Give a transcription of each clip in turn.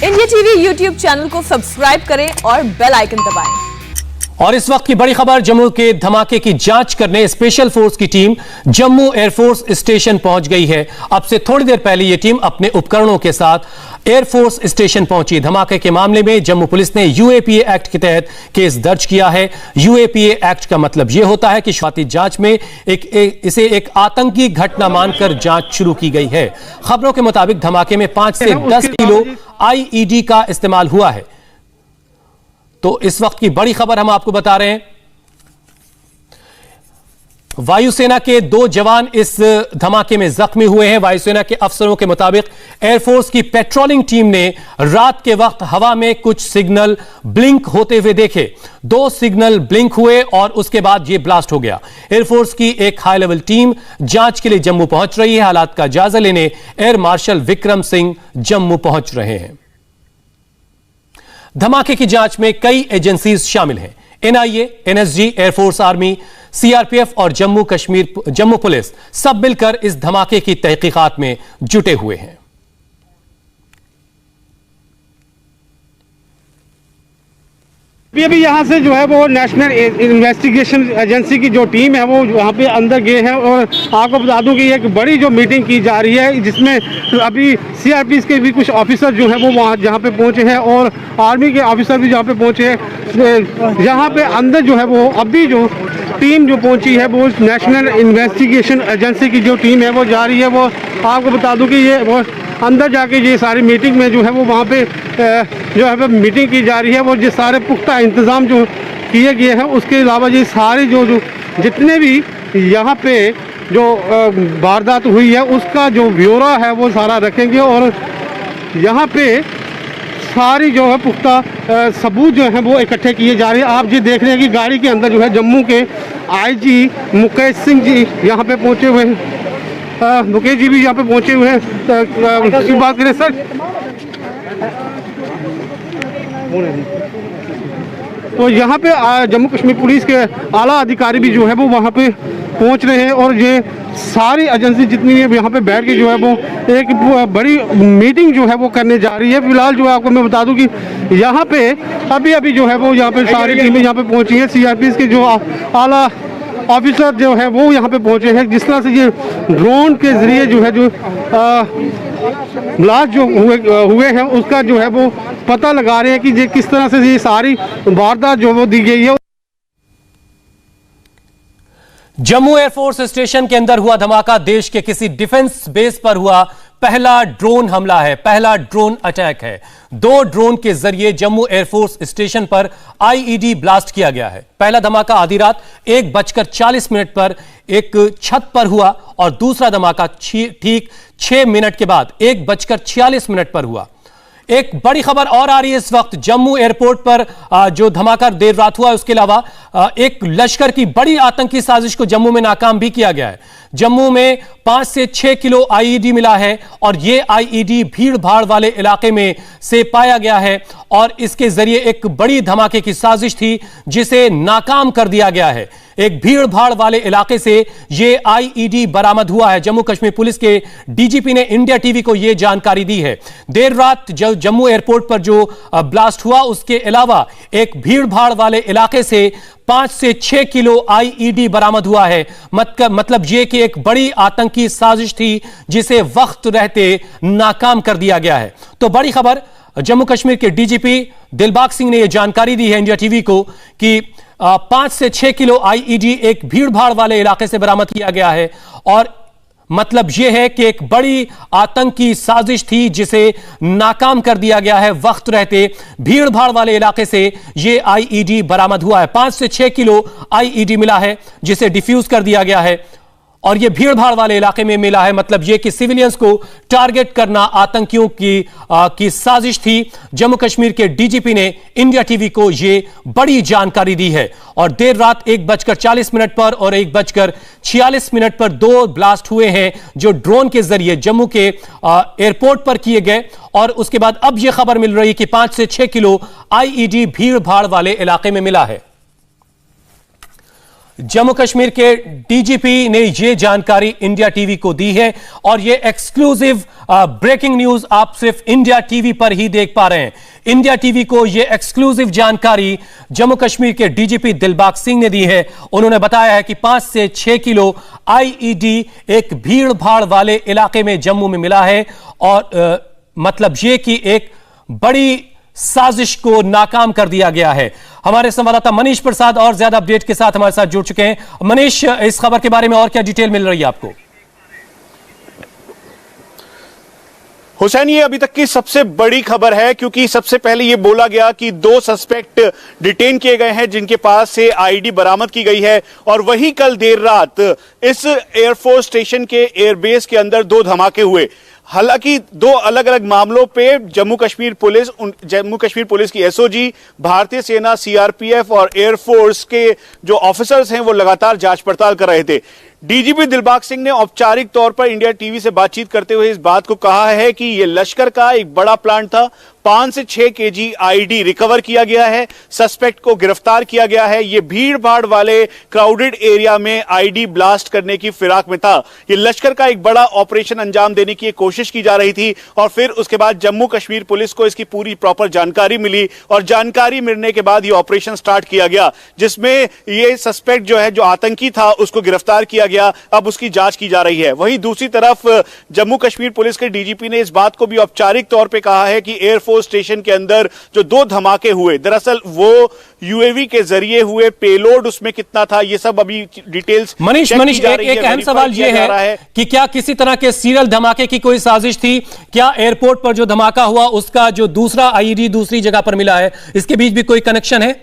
India TV YouTube channel को subscribe करें और बेल आइकन दबाएं। और इस वक्त की बड़ी खबर, जम्मू के धमाके की जांच करने स्पेशल फोर्स की टीम जम्मू एयरफोर्स स्टेशन पहुंच गई है। अब से थोड़ी देर पहले यह टीम अपने उपकरणों के साथ एयरफोर्स स्टेशन पहुंची। धमाके के मामले में जम्मू पुलिस ने यूएपीए एक्ट के तहत केस दर्ज किया है। यूएपीए एक्ट का मतलब यह होता है कि शुरुआती जांच में इसे एक आतंकी घटना मानकर जांच शुरू की गई है। खबरों के मुताबिक धमाके में 5 से 10 किलो आईईडी का इस्तेमाल हुआ है। तो इस वक्त की बड़ी खबर हम आपको बता रहे हैं, वायुसेना के 2 जवान इस धमाके में जख्मी हुए हैं। वायुसेना के अफसरों के मुताबिक एयरफोर्स की पेट्रोलिंग टीम ने रात के वक्त हवा में कुछ सिग्नल ब्लिंक होते हुए देखे। 2 सिग्नल ब्लिंक हुए और उसके बाद यह ब्लास्ट हो गया। एयरफोर्स की एक हाई लेवल टीम जांच के लिए जम्मू पहुंच रही है। हालात का जायजा लेने एयर मार्शल विक्रम सिंह जम्मू पहुंच रहे हैं। धमाके की जांच में कई एजेंसीज शामिल हैं। NIA, NSG, air force, army, CRPF और जम्मू पुलिस सब मिलकर इस धमाके की तहकीकात में जुटे हुए हैं। अभी यहाँ से जो है वो नेशनल इन्वेस्टिगेशन एजेंसी की जो टीम है वो वहाँ पे अंदर गए हैं और आपको बता दूं कि एक बड़ी जो मीटिंग की जा रही है, जिसमें अभी सीआरपीएफ के भी कुछ ऑफिसर जो हैं वो वहाँ जहाँ पे पहुँचे हैं और आर्मी के ऑफिसर भी जहाँ पे पहुँचे हैं। यहाँ पे अंदर जो है वो अभी जो टीम जो पहुँची है वो नेशनल इन्वेस्टिगेशन एजेंसी की जो टीम है वो जा रही है। वो आपको बता दूँ कि ये वो अंदर जाके ये सारी मीटिंग में जो है वो वहाँ पे जो है मीटिंग की जा रही है। वो ये सारे पुख्ता इंतज़ाम जो किए गए हैं, उसके अलावा ये सारे जो जितने भी यहाँ पे जो वारदात हुई है उसका जो ब्यौरा है वो सारा रखेंगे और यहाँ पे सारी जो है पुख्ता सबूत जो है वो इकट्ठे किए जा रहे हैं। आप ये देख रहे हैं कि गाड़ी के अंदर जो है जम्मू के आईजी मुकेश सिंह जी यहाँ पे पहुँचे हुए हैं। मुकेश जी भी यहाँ पे पहुँचे हुए हैं। उसकी बात करें सर, तो यहाँ पे जम्मू कश्मीर पुलिस के आला अधिकारी भी जो है वो वहाँ पे पहुँच रहे हैं और ये सारी एजेंसी जितनी है यहाँ पे बैठ के जो है वो एक बड़ी मीटिंग जो है वो करने जा रही है। फिलहाल जो है आपको मैं बता दूं कि यहाँ पे अभी जो है वो यहाँ पे सारी टीमें यहाँ पे पहुँची हैं। सीआरपीएफ के जो आला ऑफिसर जो है वो यहाँ पे पहुँचे हैं। जिस तरह से ये ड्रोन के जरिए जो है जो ब्लास्ट जो हुए हैं उसका जो है वो पता लगा रहे हैं कि ये किस तरह से ये सारी वारदात जो वो दी गई है। जम्मू एयरफोर्स स्टेशन के अंदर हुआ धमाका देश के किसी डिफेंस बेस पर हुआ पहला ड्रोन हमला है, पहला ड्रोन अटैक है। 2 ड्रोन के जरिए जम्मू एयरफोर्स स्टेशन पर आईईडी ब्लास्ट किया गया है। पहला धमाका आधी रात 1:40 पर एक छत पर हुआ और दूसरा धमाका ठीक 6 मिनट के बाद 1:46 पर हुआ। एक बड़ी खबर और आ रही है इस वक्त, जम्मू एयरपोर्ट पर जो धमाका देर रात हुआ उसके अलावा एक लश्कर की बड़ी आतंकी साजिश को जम्मू में नाकाम भी किया गया है। जम्मू में 5 से 6 किलो आईईडी मिला है और यह आईईडी भीड़ भाड़ वाले इलाके में से पाया गया है और इसके जरिए एक बड़ी धमाके की साजिश थी जिसे नाकाम कर दिया गया है। एक भीड़ भाड़ वाले इलाके से यह आईईडी बरामद हुआ है। जम्मू कश्मीर पुलिस के डीजीपी ने इंडिया टीवी को यह जानकारी दी है। देर रात जम्मू एयरपोर्ट पर जो ब्लास्ट हुआ उसके अलावा एक भीड़ भाड़ वाले इलाके से 5 से 6 किलो आईईडी बरामद हुआ है। मतलब यह कि एक बड़ी आतंकी साजिश थी जिसे वक्त रहते नाकाम कर दिया गया है। तो बड़ी खबर, जम्मू कश्मीर के डीजीपी दिलबाग सिंह ने यह जानकारी दी है इंडिया टीवी को कि 5 से 6 किलो आईईडी एक भीड़ भाड़ वाले इलाके से बरामद किया गया है और मतलब यह है कि एक बड़ी आतंकी साजिश थी जिसे नाकाम कर दिया गया है। वक्त रहते भीड़ भाड़ वाले इलाके से यह आईईडी बरामद हुआ है। 5 से 6 किलो आईईडी मिला है जिसे डिफ्यूज कर दिया गया है और यह भीड़ भाड़ वाले इलाके में मिला है। मतलब यह कि सिविलियंस को टारगेट करना आतंकियों की साजिश थी। जम्मू कश्मीर के डीजीपी ने इंडिया टीवी को यह बड़ी जानकारी दी है और देर रात 1:40 पर और 1:46 पर 2 ब्लास्ट हुए हैं जो ड्रोन के जरिए जम्मू के एयरपोर्ट पर किए गए और उसके बाद अब यह खबर मिल रही कि 5 से 6 किलो आईईडी भीड़ भाड़ वाले इलाके में मिला है। जम्मू कश्मीर के डीजीपी ने यह जानकारी इंडिया टीवी को दी है और यह एक्सक्लूसिव ब्रेकिंग न्यूज आप सिर्फ इंडिया टीवी पर ही देख पा रहे हैं। इंडिया टीवी को यह एक्सक्लूसिव जानकारी जम्मू कश्मीर के डीजीपी दिलबाग सिंह ने दी है। उन्होंने बताया है कि 5 से 6 किलो आईईडी एक भीड़ भाड़ वाले इलाके में जम्मू में मिला है और मतलब यह कि एक बड़ी साजिश को नाकाम कर दिया गया है। हमारे संवाददाता मनीष प्रसाद और ज्यादा अपडेट के साथ हमारे साथ जुड़ चुके हैं। मनीष, इस खबर के बारे में और क्या डिटेल मिल रही है आपको? हुसैन, ये अभी तक की सबसे बड़ी खबर है, क्योंकि सबसे पहले ये बोला गया कि 2 सस्पेक्ट डिटेन किए गए हैं जिनके पास से आईडी बरामद की गई है, और वही कल देर रात इस एयरफोर्स स्टेशन के एयरबेस के अंदर 2 धमाके हुए। हालांकि 2 अलग अलग मामलों पे जम्मू कश्मीर पुलिस की एसओजी, भारतीय सेना, सीआरपीएफ और एयरफोर्स के जो ऑफिसर्स हैं वो लगातार जांच पड़ताल कर रहे थे। डीजीपी दिलबाग सिंह ने औपचारिक तौर पर इंडिया टीवी से बातचीत करते हुए इस बात को कहा है कि यह लश्कर का एक बड़ा प्लान था। 5 से 6 केजी आईडी रिकवर किया गया है, सस्पेक्ट को गिरफ्तार किया गया है। यह भीड़ भाड़ वाले क्राउडेड एरिया में आईडी ब्लास्ट करने की फिराक में था। यह लश्कर का एक बड़ा ऑपरेशन अंजाम देने की कोशिश की जा रही थी, और फिर उसके बाद जम्मू कश्मीर पुलिस को इसकी पूरी प्रॉपर जानकारी मिली, और जानकारी मिलने के बाद यह ऑपरेशन स्टार्ट किया गया, जिसमें यह सस्पेक्ट जो है, जो आतंकी था, उसको गिरफ्तार किया गया। अब उसकी जांच की जा रही है। वहीं दूसरी तरफ जम्मू कश्मीर पुलिस के डीजीपी ने इस बात को भी औपचारिक तौर पे कहा है कि एयरफोर्स स्टेशन के अंदर जो 2 धमाके हुए, दरअसल वो यूएवी के जरिए हुए, पेलोड उसमें कितना था, ये सब अभी डिटेल्स। मनीष, एक अहम सवाल ये है कि क्या किसी तरह के सीरियल धमाके की कोई साजिश थी? क्या एयरपोर्ट पर जो धमाका हुआ उसका जो दूसरा आईईडी दूसरी जगह पर मिला है, इसके बीच भी कोई कनेक्शन है?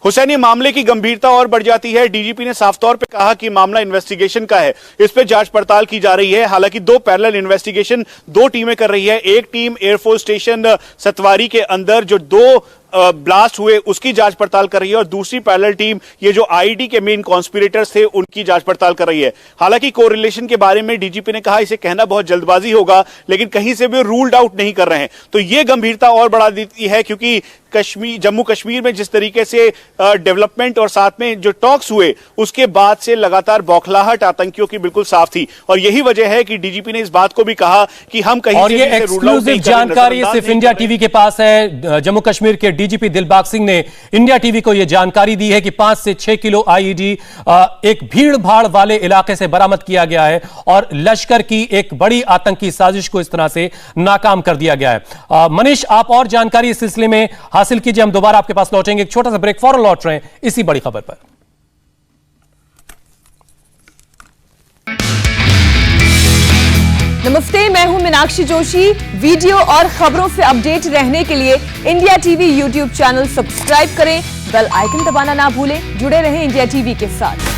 हुसैन, ये मामले की गंभीरता और बढ़ जाती है। डीजीपी ने साफ तौर पे कहा कि मामला इन्वेस्टिगेशन का है, इस पे जांच पड़ताल की जा रही है। हालांकि 2 पैरेलल इन्वेस्टिगेशन 2 टीमें कर रही है। एक टीम एयरफोर्स स्टेशन सतवारी के अंदर जो 2 ब्लास्ट हुए उसकी जांच पड़ताल कर रही है, और दूसरी पैरेलल टीम ये जो आईडी के मेन कॉन्स्पिरेटर्स थे उनकी जांच पड़ताल कर रही है। हालांकि कोरिलेशन के बारे में डीजीपी ने कहा इसे कहना बहुत जल्दबाजी होगा, लेकिन कहीं से भी रूल्ड आउट नहीं कर रहे हैं। तो यह गंभीरता और बढ़ा देती है, क्योंकि जम्मू कश्मीर में जिस तरीके से डेवलपमेंट और साथ में जो टॉक्स हुए उसके बाद से लगातार बौखलाहट आतंकियों की बिल्कुल साफ थी, और यही वजह है कि डीजीपी ने इस बात को भी कहा कि हम कहीं और ये एक्सक्लूसिव जानकारी सिर्फ इंडिया टीवी के पास है। जम्मू कश्मीर के डीजीपी दिलबाग सिंह ने इंडिया टीवी को यह जानकारी दी है कि 5 से 6 किलो आईईडी एक भीड़ भाड़ वाले इलाके से बरामद किया गया है, और लश्कर की एक बड़ी आतंकी साजिश को इस तरह से नाकाम कर दिया गया है। मनीष, आप और जानकारी इस सिलसिले में हासिल कीजिए, हम दोबारा आपके पास लौटेंगे। एक छोटा सा ब्रेक, फौरन लौट रहे हैं इसी बड़ी खबर पर। नमस्ते, मैं हूं मीनाक्षी जोशी। वीडियो और खबरों से अपडेट रहने के लिए India TV YouTube channel subscribe करें, बेल आइकन दबाना ना भूलें। जुड़े रहें इंडिया टीवी के साथ।